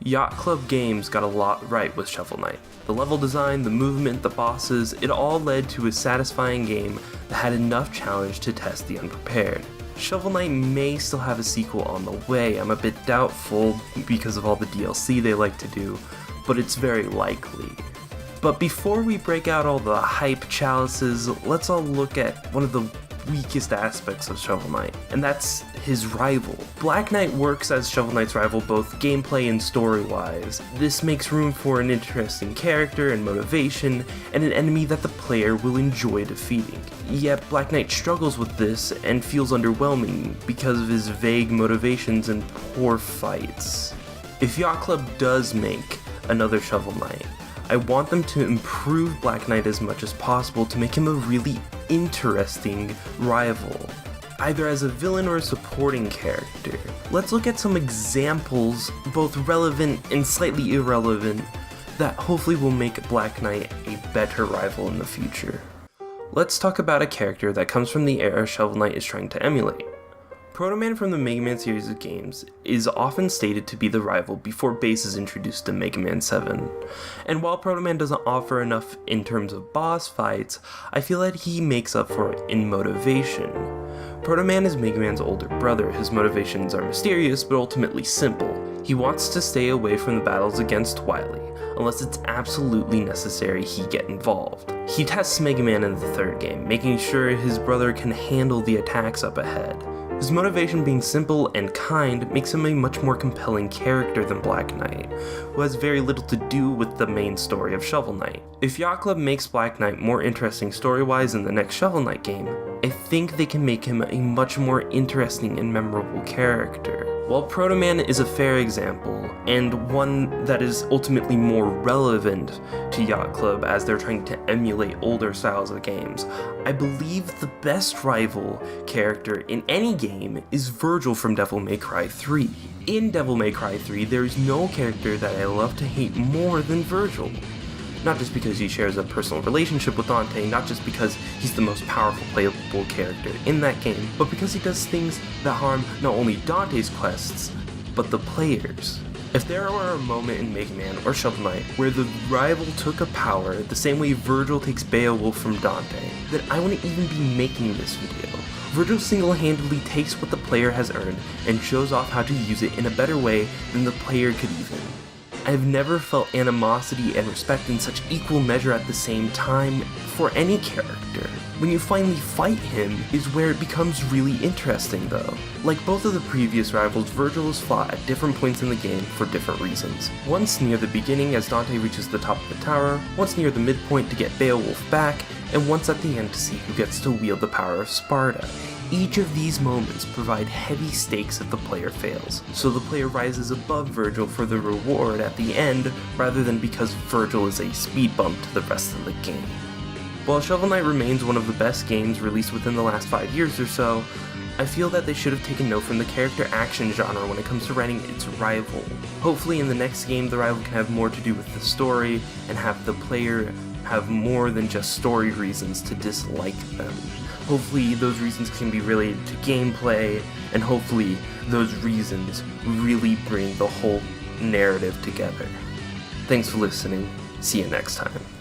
Yacht Club Games got a lot right with Shovel Knight. The level design, the movement, the bosses, it all led to a satisfying game that had enough challenge to test the unprepared. Shovel Knight may still have a sequel on the way. I'm a bit doubtful because of all the DLC they like to do, but it's very likely. But before we break out all the hype chalices, let's all look at one of the weakest aspects of Shovel Knight, and that's his rival. Black Knight works as Shovel Knight's rival both gameplay and story-wise. This makes room for an interesting character and motivation, and an enemy that the player will enjoy defeating. Yet Black Knight struggles with this and feels underwhelming because of his vague motivations and poor fights. If Yacht Club does make another Shovel Knight, I want them to improve Black Knight as much as possible to make him a really interesting rival, either as a villain or a supporting character. Let's look at some examples, both relevant and slightly irrelevant, that hopefully will make Black Knight a better rival in the future. Let's talk about a character that comes from the era Shovel Knight is trying to emulate. Proto Man from the Mega Man series of games is often stated to be the rival before Bass is introduced to Mega Man 7. And while Proto Man doesn't offer enough in terms of boss fights, I feel that he makes up for it in motivation. Proto Man is Mega Man's older brother. His motivations are mysterious but ultimately simple. He wants to stay away from the battles against Wily. Unless it's absolutely necessary he get involved. He tests Mega Man in the third game, making sure his brother can handle the attacks up ahead. His motivation being simple and kind makes him a much more compelling character than Black Knight, who has very little to do with the main story of Shovel Knight. If Yacht Club makes Black Knight more interesting story-wise in the next Shovel Knight game, I think they can make him a much more interesting and memorable character. While Proto Man is a fair example, and one that is ultimately more relevant to Yacht Club as they're trying to emulate older styles of games, I believe the best rival character in any game is Virgil from Devil May Cry 3. In Devil May Cry 3, there is no character that I love to hate more than Virgil. Not just because he shares a personal relationship with Dante, not just because he's the most powerful playable character in that game, but because he does things that harm not only Dante's quests, but the players. If there were a moment in Mega Man or Shovel Knight where the rival took a power the same way Virgil takes Beowulf from Dante, then I wouldn't even be making this video. Virgil single-handedly takes what the player has earned and shows off how to use it in a better way than the player could even. I've never felt animosity and respect in such equal measure at the same time for any character. When you finally fight him is where it becomes really interesting though. Like both of the previous rivals, Virgil is fought at different points in the game for different reasons. Once near the beginning as Dante reaches the top of the tower, once near the midpoint to get Beowulf back, and once at the end to see who gets to wield the power of Sparta. Each of these moments provide heavy stakes if the player fails, so the player rises above Virgil for the reward at the end rather than because Virgil is a speed bump to the rest of the game. While Shovel Knight remains one of the best games released within the last 5 years or so, I feel that they should have taken note from the character action genre when it comes to writing its rival. Hopefully in the next game the rival can have more to do with the story and have the player have more than just story reasons to dislike them. Hopefully those reasons can be related to gameplay, and hopefully those reasons really bring the whole narrative together. Thanks for listening. See you next time.